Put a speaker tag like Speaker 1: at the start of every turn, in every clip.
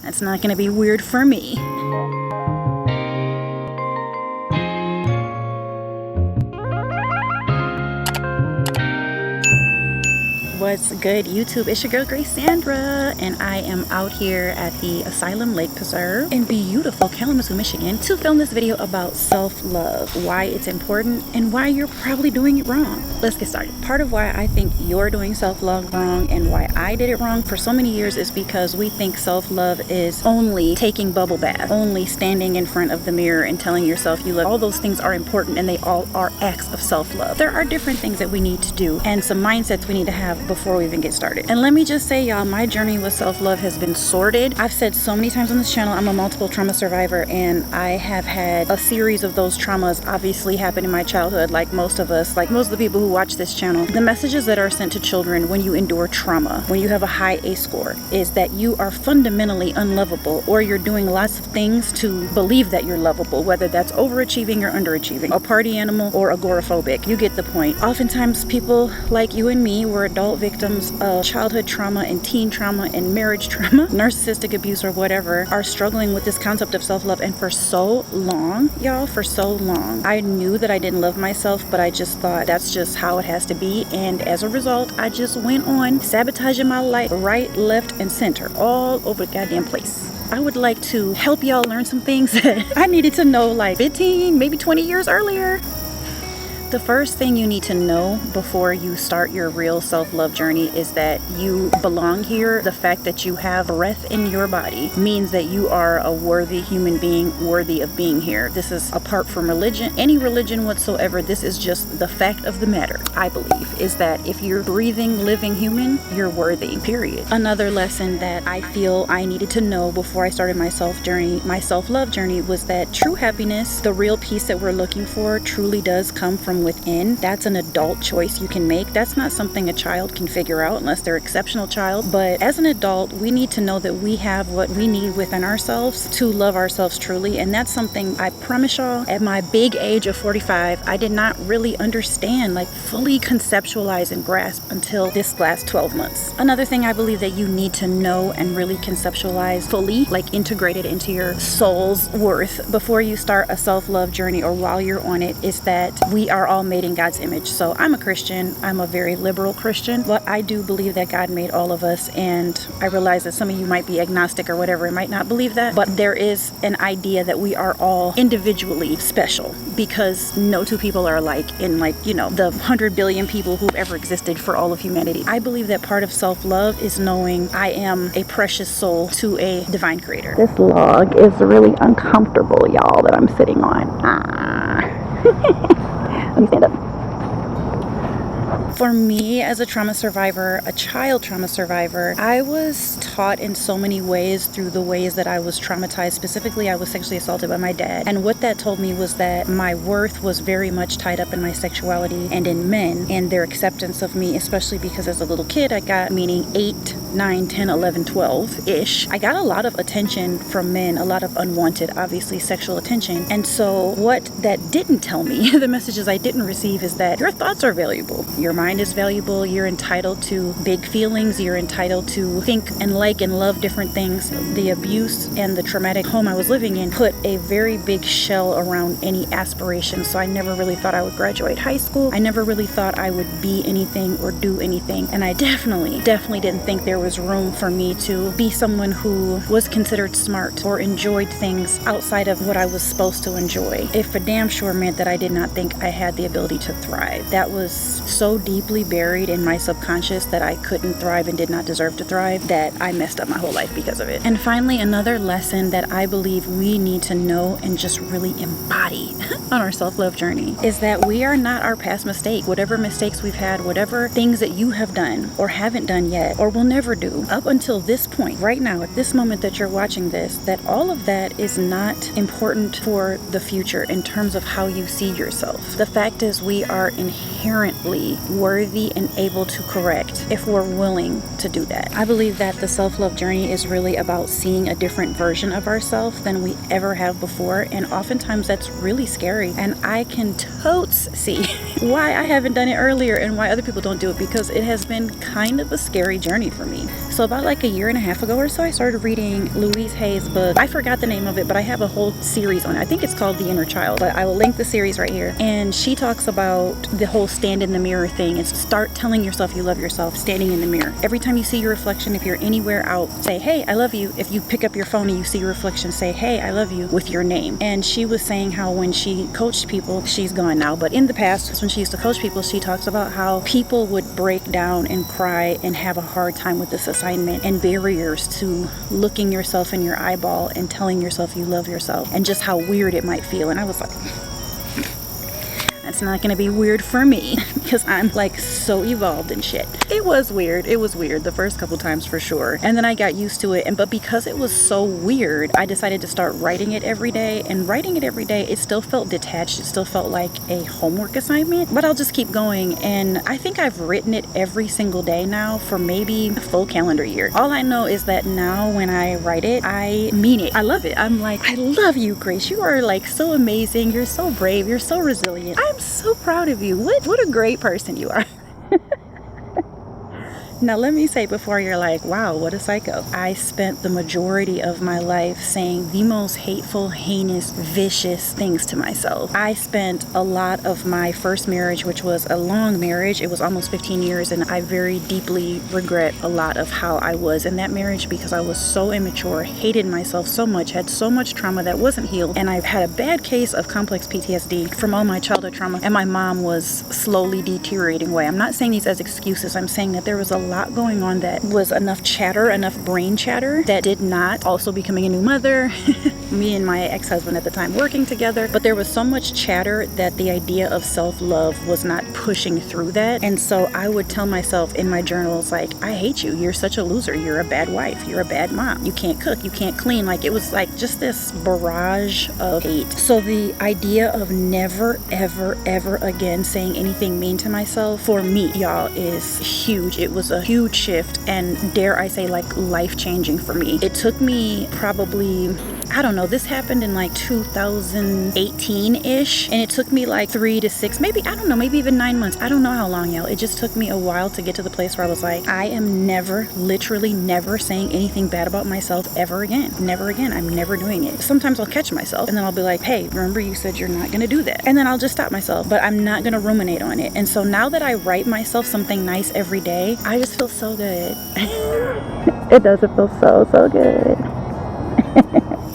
Speaker 1: It's not going to be weird for me. What's good, YouTube? It's your girl Gracesandra, and I am out here at the Asylum Lake Preserve in beautiful Kalamazoo, Michigan, to film this video about self-love, why it's important, and why you're probably doing it wrong. Let's get started. Part of why I think you're doing self-love wrong and why I did it wrong for so many years is because we think self-love is only taking bubble bath, only standing in front of the mirror and telling yourself you love. All those things are important, and they all are acts of self-love. There are different things that we need to do and some mindsets we need to have before we even get started. And let me just say, y'all, my journey with self-love has been sordid. I've said so many times on this channel, I'm a multiple trauma survivor, and I have had a series of those traumas obviously happen in my childhood, like most of us, like most of the people who watch this channel. The messages that are sent to children when you endure trauma, when you have a high ACE score, is that you are fundamentally unlovable, or you're doing lots of things to believe that you're lovable, whether that's overachieving or underachieving, a party animal or agoraphobic. You get the point. Oftentimes people like you and me were adult victims of childhood trauma and teen trauma and marriage trauma, narcissistic abuse or whatever, are struggling with this concept of self-love. And for so long, y'all, for so long, I knew that I didn't love myself, but I just thought that's just how it has to be. And as a result, I just went on sabotaging my life right, left, and center, all over the goddamn place. I would like to help y'all learn some things that I needed to know like 15, maybe 20 years earlier. The first thing you need to know before you start your real self-love journey is that you belong here. The fact that you have breath in your body means that you are a worthy human being, worthy of being here. This is apart from religion, any religion whatsoever. This is just the fact of the matter, I believe, is that if you're breathing, living human, you're worthy, period. Another lesson that I feel I needed to know before I started my self-love journey was that true happiness, the real peace that we're looking for, truly does come from within. That's an adult choice you can make. That's not something a child can figure out unless they're an exceptional child. But as an adult, we need to know that we have what we need within ourselves to love ourselves truly. And that's something I promise y'all, at my big age of 45, I did not really understand, like fully conceptualize and grasp until this last 12 months. Another thing I believe that you need to know and really conceptualize fully, like integrate it into your soul's worth before you start a self-love journey or while you're on it, is that we are all made in God's image. So I'm a Christian. I'm a very liberal Christian, but I do believe that God made all of us. And I realize that some of you might be agnostic or whatever and might not believe that, but there is an idea that we are all individually special because no two people are alike in, like, you know, the 100 billion people who've ever existed for all of humanity. I believe that part of self-love is knowing I am a precious soul to a divine creator. This log is really uncomfortable, y'all, that I'm sitting on. Let me stand up. For me, as a trauma survivor, a child trauma survivor, I was taught in so many ways through the ways that I was traumatized. Specifically, I was sexually assaulted by my dad. And what that told me was that my worth was very much tied up in my sexuality and in men and their acceptance of me, especially because as a little kid, I got, meaning 8, 9, 10, 11, 12-ish, I got a lot of attention from men, a lot of unwanted, obviously, sexual attention. And so what that didn't tell me, the messages I didn't receive, is that your thoughts are valuable. Your mind is valuable. You're entitled to big feelings. You're entitled to think and like and love different things. The abuse and the traumatic home I was living in put a very big shell around any aspiration. So I never really thought I would graduate high school. I never really thought I would be anything or do anything. And I definitely didn't think there was room for me to be someone who was considered smart or enjoyed things outside of what I was supposed to enjoy. It for damn sure meant that I did not think I had the ability to thrive. That was so deeply buried in my subconscious that I couldn't thrive and did not deserve to thrive, that I messed up my whole life because of it. And finally, another lesson that I believe we need to know and just really embody on our self-love journey is that we are not our past mistake. Whatever mistakes we've had, whatever things that you have done or haven't done yet or will never do up until this point, right now, at this moment that you're watching this, that all of that is not important for the future in terms of how you see yourself. The fact is, we are inherently worthy and able to correct if we're willing to do that. I believe that the self-love journey is really about seeing a different version of ourselves than we ever have before, and oftentimes that's really scary. And I can totes see why I haven't done it earlier and why other people don't do it, because it has been kind of a scary journey for me. So about like a year and a half ago or so, I started reading Louise Hay's book. I forgot the name of it, but I have a whole series on it. I think it's called The Inner Child, but I will link the series right here. And she talks about the whole stand in the mirror thing. It's start telling yourself you love yourself, standing in the mirror. Every time you see your reflection, if you're anywhere out, say, hey, I love you. If you pick up your phone and you see your reflection, say, hey, I love you, with your name. And she was saying how when she coached people, she's gone now, but in the past, when she used to coach people, she talks about how people would break down and cry and have a hard time with this assignment and barriers to looking yourself in your eyeball and telling yourself you love yourself, and just how weird it might feel. And I was like, that's not gonna be weird for me because I'm like so evolved and shit. It was weird the first couple times for sure, and then I got used to it. But because it was so weird, I decided to start writing it every day. And writing it every day, it still felt detached, it still felt like a homework assignment, but I'll just keep going. And I think I've written it every single day now for maybe a full calendar year. All I know is that now when I write it, I mean it. I love it. I'm like, I love you, Grace. You are like so amazing. You're so brave. You're so resilient. I'm so proud of you. What a great person you are. Now let me say before you're like, wow, what a psycho. I spent the majority of my life saying the most hateful, heinous, vicious things to myself. I spent a lot of my first marriage, which was a long marriage. It was almost 15 years, and I very deeply regret a lot of how I was in that marriage because I was so immature, hated myself so much, had so much trauma that wasn't healed, and I've had a bad case of complex PTSD from all my childhood trauma, and my mom was slowly deteriorating away. I'm not saying these as excuses. I'm saying that there was a lot going on that was enough chatter, enough brain chatter that did not, also becoming a new mother, me and my ex-husband at the time working together, but there was so much chatter that the idea of self-love was not pushing through that. And so I would tell myself in my journals, like, I hate you, you're such a loser, you're a bad wife, you're a bad mom, you can't cook, you can't clean. Like, it was like just this barrage of hate. So the idea of never ever again saying anything mean to myself, for me, y'all, is huge. It was a huge shift, and dare I say, like, life-changing for me. It took me probably, I don't know, this happened in like 2018-ish, and it took me like 3 to 6, maybe, I don't know, maybe even 9 months. I don't know how long, y'all. It just took me a while to get to the place where I was like, I am never, literally never saying anything bad about myself ever again. Never again. I'm never doing it. Sometimes I'll catch myself and then I'll be like, hey, remember you said you're not gonna do that. And then I'll just stop myself, but I'm not gonna ruminate on it. And so now that I write myself something nice every day, I just feel so good. It does. It feels so good.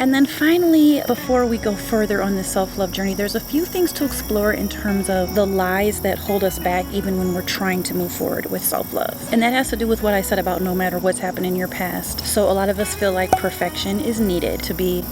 Speaker 1: And then finally, before we go further on this self-love journey, there's a few things to explore in terms of the lies that hold us back even when we're trying to move forward with self-love. And that has to do with what I said about no matter what's happened in your past. So a lot of us feel like perfection is needed to be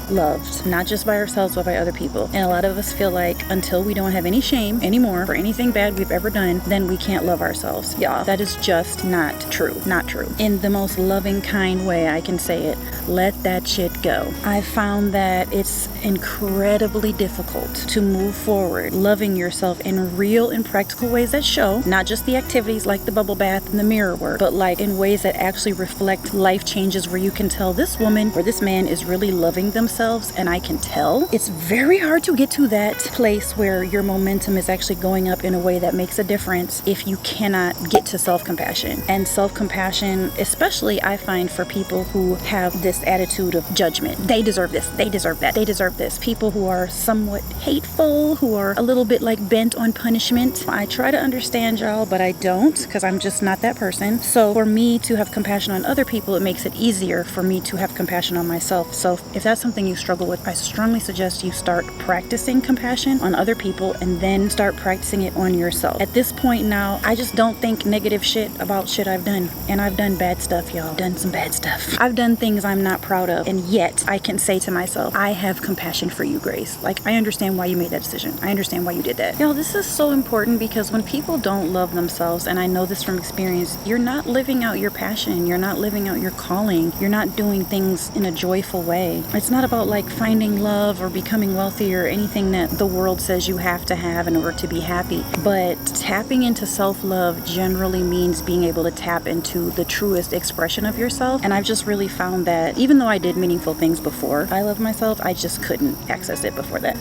Speaker 1: loved, not just by ourselves but by other people. And a lot of us feel like until we don't have any shame anymore for anything bad we've ever done, then we can't love ourselves. Y'all, that is just not true. Not true. In the most loving, kind way I can say it, let that shit go. I found that it's incredibly difficult to move forward loving yourself in real and practical ways that show, not just the activities like the bubble bath and the mirror work, but like in ways that actually reflect life changes where you can tell this woman or this man is really loving themselves. And I can tell. It's very hard to get to that place where your momentum is actually going up in a way that makes a difference if you cannot get to self-compassion. And self-compassion, especially I find for people who have this attitude of judgment. They deserve this, they deserve that, they deserve this. People who are somewhat hateful, who are a little bit like bent on punishment. I try to understand y'all, but I don't, because I'm just not that person. So for me to have compassion on other people, it makes it easier for me to have compassion on myself. So if that's something you struggle with, I strongly suggest you start practicing compassion on other people and then start practicing it on yourself. At this point now, I just don't think negative shit about shit I've done. And I've done bad stuff, y'all. Done some bad stuff. I've done things I'm not proud of, and yet I can say to myself, I have compassion for you, Grace. Like, I understand why you made that decision. I understand why you did that. Y'all, this is so important because when people don't love themselves, and I know this from experience, you're not living out your passion. You're not living out your calling. You're not doing things in a joyful way. It's not about like finding love or becoming wealthy or anything that the world says you have to have in order to be happy. But tapping into self-love generally means being able to tap into the truest expression of yourself. And I've just really found that even though I did meaningful things before I loved myself, I just couldn't access it before that.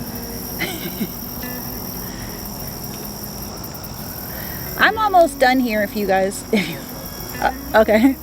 Speaker 1: I'm almost done here if you guys... okay.